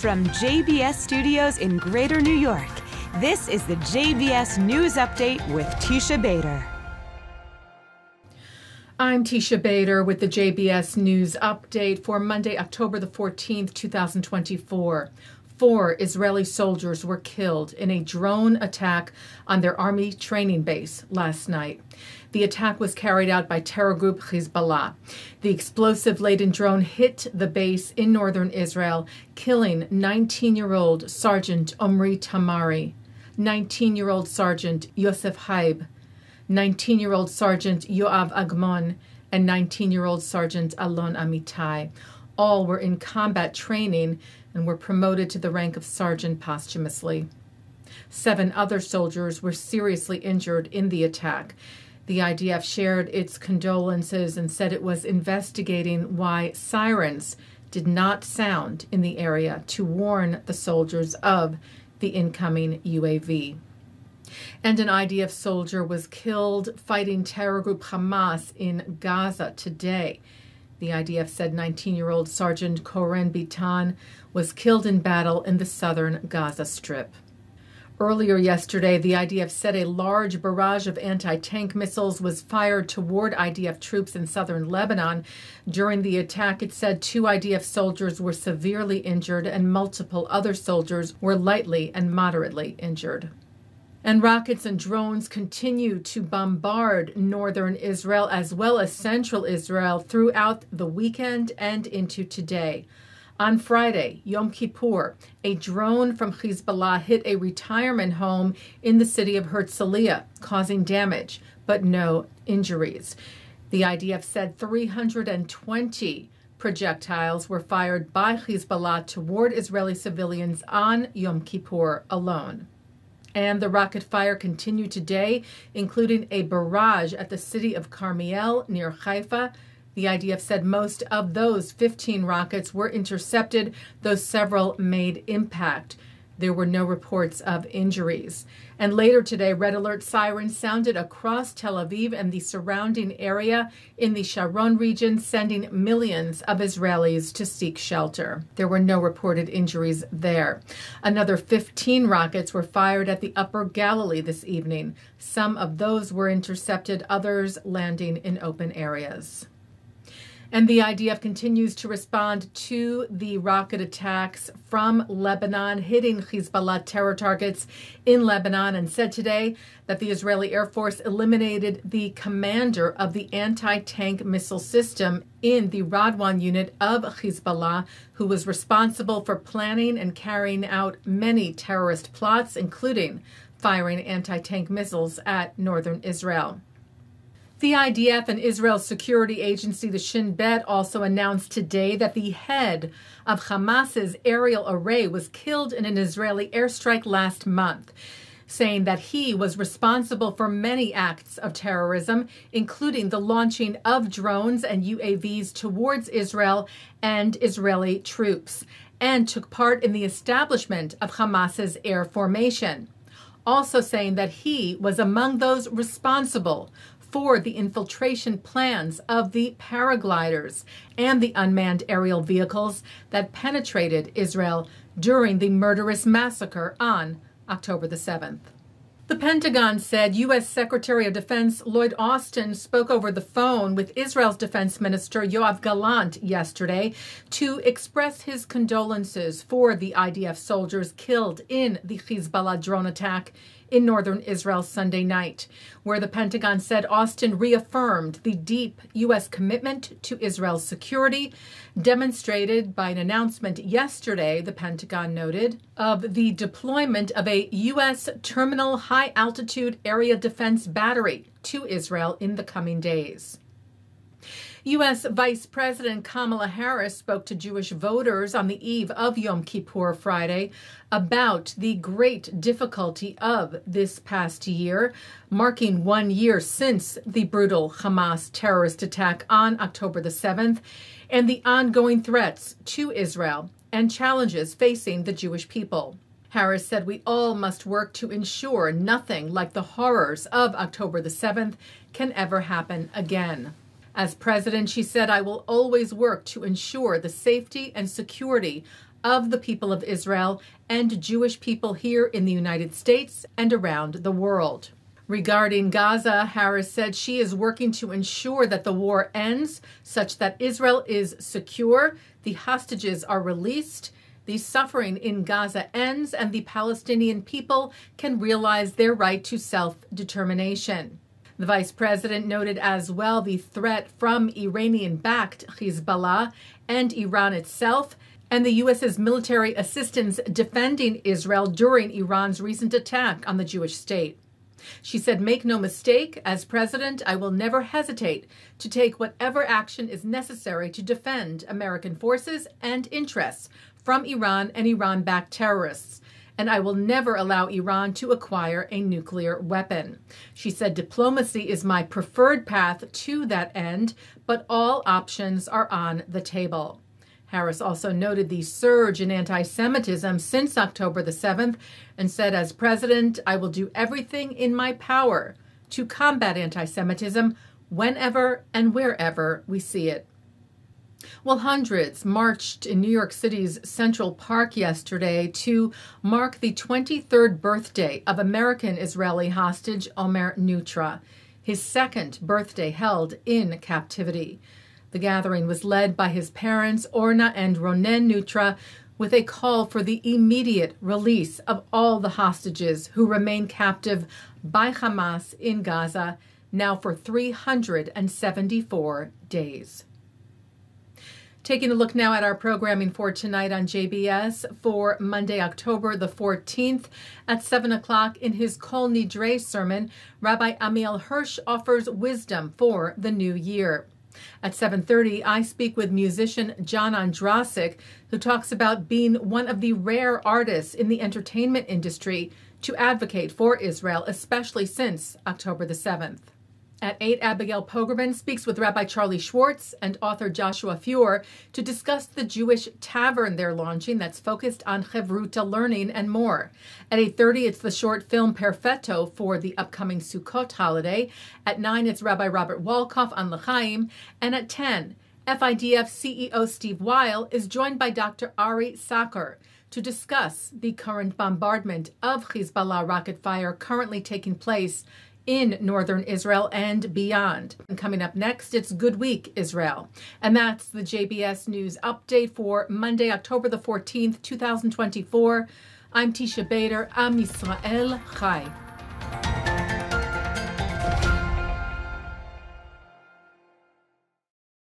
From JBS Studios in Greater New York, this is the JBS News Update with Teisha Bader. I'm Teisha Bader with the JBS News Update for Monday, October the 14th, 2024. 4 Israeli soldiers were killed in a drone attack on their army training base last night. The attack was carried out by terror group Hezbollah. The explosive-laden drone hit the base in northern Israel, killing 19-year-old Sergeant Omri Tamari, 19-year-old Sergeant Yosef Haib, 19-year-old Sergeant Yoav Agmon, and 19-year-old Sergeant Alon Amitai. All were in combat training and were promoted to the rank of sergeant posthumously. 7 other soldiers were seriously injured in the attack. The IDF shared its condolences and said it was investigating why sirens did not sound in the area to warn the soldiers of the incoming UAV. And an IDF soldier was killed fighting terror group Hamas in Gaza today. The IDF said 19-year-old Sergeant Koren Bitan was killed in battle in the southern Gaza Strip. Earlier yesterday, the IDF said a large barrage of anti-tank missiles was fired toward IDF troops in southern Lebanon. During the attack, it said 2 IDF soldiers were severely injured and multiple other soldiers were lightly and moderately injured. And rockets and drones continue to bombard northern Israel as well as central Israel throughout the weekend and into today. On Friday, Yom Kippur, a drone from Hezbollah hit a retirement home in the city of Herzliya, causing damage, but no injuries. The IDF said 320 projectiles were fired by Hezbollah toward Israeli civilians on Yom Kippur alone. And the rocket fire continued today, including a barrage at the city of Carmiel near Haifa. The IDF said most of those 15 rockets were intercepted, though several made impact. There were no reports of injuries. And later today, red alert sirens sounded across Tel Aviv and the surrounding area in the Sharon region, sending millions of Israelis to seek shelter. There were no reported injuries there. Another 15 rockets were fired at the Upper Galilee this evening. Some of those were intercepted, others landing in open areas. And the IDF continues to respond to the rocket attacks from Lebanon, hitting Hezbollah terror targets in Lebanon, and said today that the Israeli Air Force eliminated the commander of the anti-tank missile system in the Radwan unit of Hezbollah, who was responsible for planning and carrying out many terrorist plots, including firing anti-tank missiles at northern Israel. The IDF and Israel's security agency, the Shin Bet, also announced today that the head of Hamas's aerial array was killed in an Israeli airstrike last month, saying that he was responsible for many acts of terrorism, including the launching of drones and UAVs towards Israel and Israeli troops, and took part in the establishment of Hamas's air formation. Also saying that he was among those responsible for the infiltration plans of the paragliders and the unmanned aerial vehicles that penetrated Israel during the murderous massacre on October the 7th. The Pentagon said U.S. Secretary of Defense Lloyd Austin spoke over the phone with Israel's Defense Minister Yoav Gallant yesterday to express his condolences for the IDF soldiers killed in the Hezbollah drone attack in northern Israel Sunday night, where the Pentagon said Austin reaffirmed the deep U.S. commitment to Israel's security, demonstrated by an announcement yesterday, the Pentagon noted, of the deployment of a U.S. terminal high-altitude area defense battery to Israel in the coming days. U.S. Vice President Kamala Harris spoke to Jewish voters on the eve of Yom Kippur Friday about the great difficulty of this past year, marking 1 year since the brutal Hamas terrorist attack on October the 7th, and the ongoing threats to Israel and challenges facing the Jewish people. Harris said we all must work to ensure nothing like the horrors of October the 7th can ever happen again. As president, she said, I will always work to ensure the safety and security of the people of Israel and Jewish people here in the United States and around the world. Regarding Gaza, Harris said she is working to ensure that the war ends such that Israel is secure, the hostages are released, the suffering in Gaza ends, and the Palestinian people can realize their right to self-determination. The vice president noted as well the threat from Iranian-backed Hezbollah and Iran itself, and the U.S.'s military assistance defending Israel during Iran's recent attack on the Jewish state. She said, "Make no mistake, as president, I will never hesitate to take whatever action is necessary to defend American forces and interests from Iran and Iran-backed terrorists, and I will never allow Iran to acquire a nuclear weapon." She said, "Diplomacy is my preferred path to that end, but all options are on the table." Harris also noted the surge in anti-Semitism since October the 7th and said, "As president, I will do everything in my power to combat anti-Semitism whenever and wherever we see it." Well, hundreds marched in New York City's Central Park yesterday to mark the 23rd birthday of American-Israeli hostage Omer Nutra, his second birthday held in captivity. The gathering was led by his parents, Orna and Ronen Nutra, with a call for the immediate release of all the hostages who remain captive by Hamas in Gaza, now for 374 days. Taking a look now at our programming for tonight on JBS for Monday, October the 14th. At 7 o'clock in his Kol Nidre sermon, Rabbi Ammiel Hirsch offers wisdom for the new year. At 7:30, I speak with musician John Ondrasik, who talks about being one of the rare artists in the entertainment industry to advocate for Israel, especially since October the 7th. At 8, Abigail Pogrebin speaks with Rabbi Charlie Schwartz and author Joshua Foer to discuss the Jewish tavern they're launching that's focused on Chevrutah learning and more. At 8:30, it's the short film Perfetto for the upcoming Sukkot holiday. At 9, it's Rabbi Robert Wolkoff on L'chaim. And at 10, FIDF CEO Steve Weil is joined by Dr. Ari Sacher to discuss the current bombardment of Hezbollah rocket fire currently taking place in northern Israel and beyond. And coming up next, it's Good Week Israel. And that's the JBS News Update for Monday, October the 14th, 2024. I'm Teisha Bader. Am Yisrael Chai.